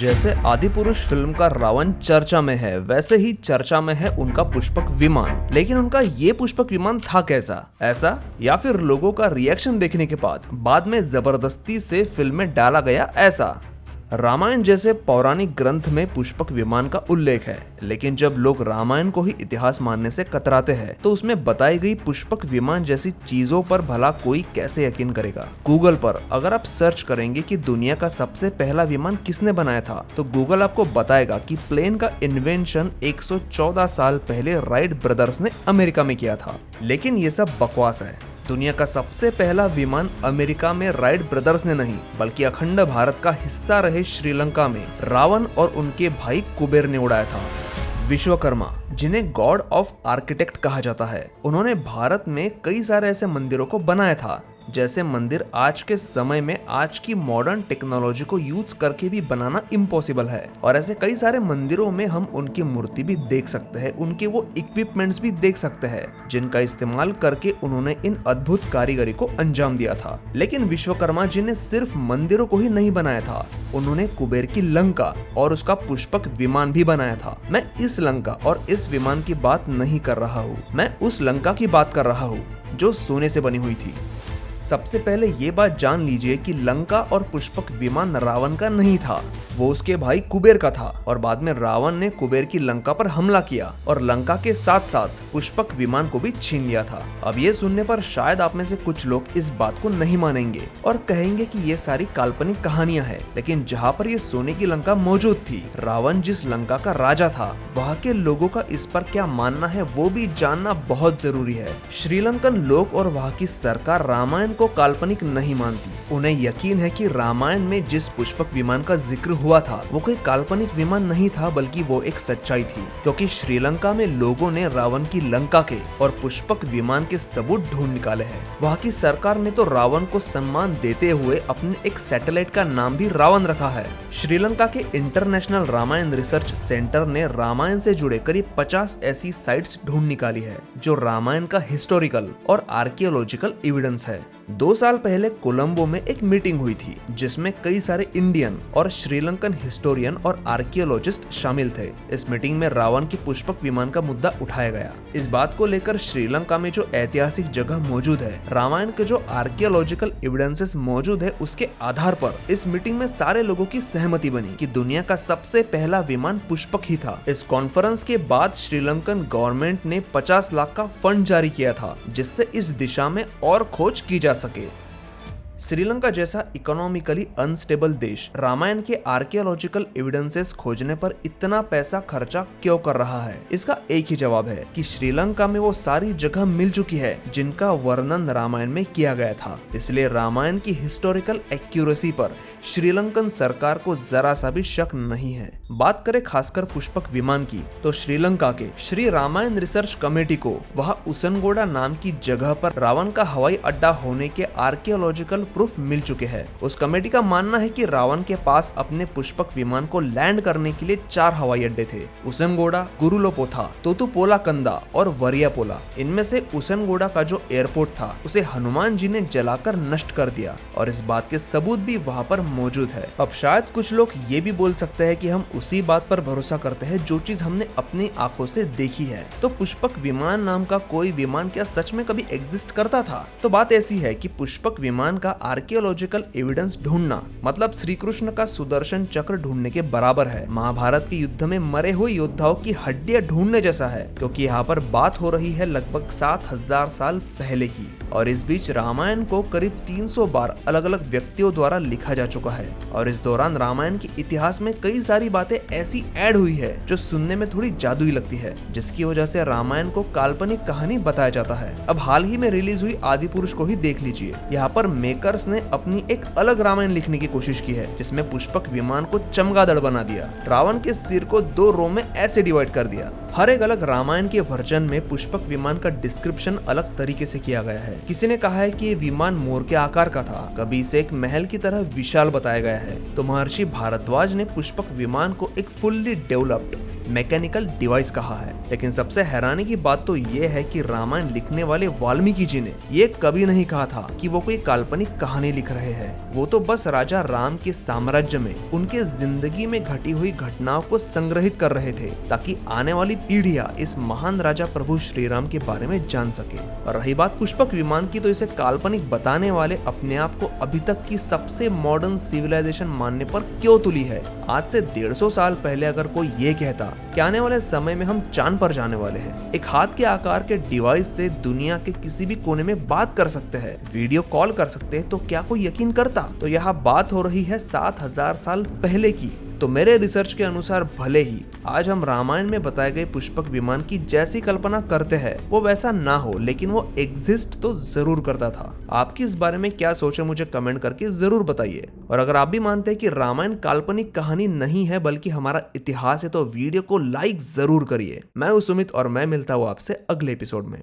जैसे आदिपुरुष फिल्म का रावण चर्चा में है, वैसे ही चर्चा में है उनका पुष्पक विमान। लेकिन उनका ये पुष्पक विमान था कैसा, ऐसा या फिर लोगों का रिएक्शन देखने के बाद में जबरदस्ती से फिल्म में डाला गया ऐसा। रामायण जैसे पौराणिक ग्रंथ में पुष्पक विमान का उल्लेख है, लेकिन जब लोग रामायण को ही इतिहास मानने से कतराते हैं तो उसमें बताई गई पुष्पक विमान जैसी चीजों पर भला कोई कैसे यकीन करेगा। गूगल पर अगर आप सर्च करेंगे कि दुनिया का सबसे पहला विमान किसने बनाया था, तो गूगल आपको बताएगा कि प्लेन का इन्वेंशन 114 साल पहले राइट ब्रदर्स ने अमेरिका में किया था। लेकिन ये सब बकवास है। दुनिया का सबसे पहला विमान अमेरिका में राइट ब्रदर्स ने नहीं, बल्कि अखंड भारत का हिस्सा रहे श्रीलंका में रावण और उनके भाई कुबेर ने उड़ाया था। विश्वकर्मा, जिन्हें गॉड ऑफ आर्किटेक्ट कहा जाता है, उन्होंने भारत में कई सारे ऐसे मंदिरों को बनाया था जैसे मंदिर आज के समय में आज की मॉडर्न टेक्नोलॉजी को यूज करके भी बनाना इम्पॉसिबल है। और ऐसे कई सारे मंदिरों में हम उनकी मूर्ति भी देख सकते हैं, उनके वो इक्विपमेंट्स भी देख सकते हैं जिनका इस्तेमाल करके उन्होंने इन अद्भुत कारीगरी को अंजाम दिया था। लेकिन विश्वकर्मा जी ने सिर्फ मंदिरों को ही नहीं बनाया था, उन्होंने कुबेर की लंका और उसका पुष्पक विमान भी बनाया था। मैं इस लंका और इस विमान की बात नहीं कर रहा हूँ, मैं उस लंका की बात कर रहा हूँ जो सोने से बनी हुई थी। सबसे पहले ये बात जान लीजिए कि लंका और पुष्पक विमान रावण का नहीं था, वो उसके भाई कुबेर का था। और बाद में रावण ने कुबेर की लंका पर हमला किया और लंका के साथ साथ पुष्पक विमान को भी छीन लिया था। अब ये सुनने पर शायद आप में से कुछ लोग इस बात को नहीं मानेंगे और कहेंगे कि ये सारी काल्पनिक कहानियां हैं। लेकिन जहाँ पर ये सोने की लंका मौजूद थी, रावण जिस लंका का राजा था, वहाँ के लोगों का इस पर क्या मानना है वो भी जानना बहुत जरूरी है। श्रीलंकन लोग और वहाँ की सरकार रामायण को काल्पनिक नहीं मानती। उन्हें यकीन है कि रामायण में जिस पुष्पक विमान का जिक्र हुआ था वो कोई काल्पनिक विमान नहीं था, बल्कि वो एक सच्चाई थी। क्योंकि श्रीलंका में लोगों ने रावण की लंका के और पुष्पक विमान के सबूत ढूंढ निकाले हैं। वहाँ की सरकार ने तो रावण को सम्मान देते हुए अपने एक सैटेलाइट का नाम भी रावण रखा है। श्रीलंका के इंटरनेशनल रामायण रिसर्च सेंटर ने रामायण से जुड़े करीब 50 ऐसी साइट्स ढूंढ निकाली है जो रामायण का हिस्टोरिकल और आर्कियोलॉजिकल एविडेंस है। 2 साल पहले कोलंबो में एक मीटिंग हुई थी जिसमें कई सारे इंडियन और श्रीलंकन हिस्टोरियन और आर्कियोलॉजिस्ट शामिल थे। इस मीटिंग में रावण की पुष्पक विमान का मुद्दा उठाया गया। इस बात को लेकर श्रीलंका में जो ऐतिहासिक जगह मौजूद है, रामायण के जो आर्कियोलॉजिकल एविडेंसेस मौजूद है, उसके आधार पर इस मीटिंग में सारे लोगों की सहमति बनी कि दुनिया का सबसे पहला विमान पुष्पक ही था। इस कॉन्फ्रेंस के बाद श्रीलंकन गवर्नमेंट ने 50 लाख का फंड जारी किया था जिससे इस दिशा में और खोज की जा सके। श्रीलंका जैसा इकोनॉमिकली अनस्टेबल देश रामायण के आर्कियोलॉजिकल एविडेंसेस खोजने पर इतना पैसा खर्चा क्यों कर रहा है? इसका एक ही जवाब है कि श्रीलंका में वो सारी जगह मिल चुकी है जिनका वर्णन रामायण में किया गया था। इसलिए रामायण की हिस्टोरिकल एक्यूरेसी पर श्रीलंकन सरकार को जरा सा भी शक नहीं है। बात करें खासकर पुष्पक विमान की, तो श्रीलंका के श्री रामायण रिसर्च कमेटी को वहाँ उसनगोडा नाम की जगह पर रावण का हवाई अड्डा होने के आर्कियोलॉजिकल प्रूफ मिल चुके हैं। उस कमेटी का मानना है कि रावण के पास अपने पुष्पक विमान को लैंड करने के लिए 4 हवाई अड्डे थे, उसनगोडा, गुरुलोपोथा, तोतुपोलाकंदा और वरियापोला। इनमें से उसनगोडा का जो एयरपोर्ट था उसे हनुमान जी ने जलाकर नष्ट कर दिया और इस बात के सबूत भी वहाँ पर मौजूद है। अब शायद कुछ लोग ये भी बोल सकते हैं कि हम उसी बात पर भरोसा करते हैं जो चीज हमने अपनी आंखों से देखी है। तो पुष्पक विमान नाम का कोई विमान क्या सच में कभी एग्जिस्ट करता था? तो बात ऐसी है कि पुष्पक विमान का आर्कियोलॉजिकल एविडेंस ढूंढना मतलब श्री कृष्ण का सुदर्शन चक्र ढूंढने के बराबर है। महाभारत के युद्ध में मरे हुए योद्धाओं की हड्डियां ढूंढने जैसा है, क्योंकि यहाँ पर बात हो रही है लगभग 7000 साल पहले की। और इस बीच रामायण को करीब 300 बार अलग अलग व्यक्तियों द्वारा लिखा जा चुका है और इस दौरान रामायण के इतिहास में कई सारी बातें ऐसी ऐड हुई है जो सुनने में थोड़ी जादुई लगती है, जिसकी वजह से रामायण को काल्पनिक कहानी बताया जाता है। अब हाल ही में रिलीज हुई आदिपुरुष को ही देख लीजिए। यहाँ पर मेकर्स ने अपनी एक अलग रामायण लिखने की कोशिश की है जिसमें पुष्पक विमान को चमगादड़ बना दिया, रावण के सिर को 2 रो में ऐसे डिवाइड कर दिया। हर एक अलग रामायण के वर्जन में पुष्पक विमान का डिस्क्रिप्शन अलग तरीके से किया गया है। किसी ने कहा है कि ये विमान मोर के आकार का था, कभी इसे एक महल की तरह विशाल बताया गया है, तो महर्षि भारद्वाज ने पुष्पक विमान को एक फुल्ली डेवलप्ड मैकेनिकल डिवाइस कहा है। लेकिन सबसे हैरानी की बात तो ये है कि रामायण लिखने वाले वाल्मीकि जी ने ये कभी नहीं कहा था कि वो कोई काल्पनिक कहानी लिख रहे हैं। वो तो बस राजा राम के साम्राज्य में उनके जिंदगी में घटी हुई घटनाओं को संग्रहित कर रहे थे ताकि आने वाली पीढ़ियां इस महान राजा प्रभु श्री राम के बारे में जान सके। और रही बात पुष्पक विमान की, तो इसे काल्पनिक बताने वाले अपने आप को अभी तक की सबसे मॉडर्न सिविलाइजेशन मानने पर क्यों तुली है। आज से 150 साल पहले अगर कोई ये कहता कि आने वाले समय में हम चांद पर जाने वाले हैं, एक हाथ के आकार के डिवाइस से दुनिया के किसी भी कोने में बात कर सकते हैं, वीडियो कॉल कर सकते हैं, तो क्या कोई यकीन करता। तो यहाँ बात हो रही है 7000 साल पहले की। तो मेरे रिसर्च के अनुसार भले ही आज हम रामायण में बताए गए पुष्पक विमान की जैसी कल्पना करते हैं वो वैसा ना हो, लेकिन वो एग्जिस्ट तो जरूर करता था। आपकी इस बारे में क्या सोच है मुझे कमेंट करके जरूर बताइए। और अगर आप भी मानते हैं कि रामायण काल्पनिक कहानी नहीं है बल्कि हमारा इतिहास है तो वीडियो को लाइक जरूर करिए। मैं हूं सुमित और मैं मिलता हूं आपसे अगले एपिसोड में।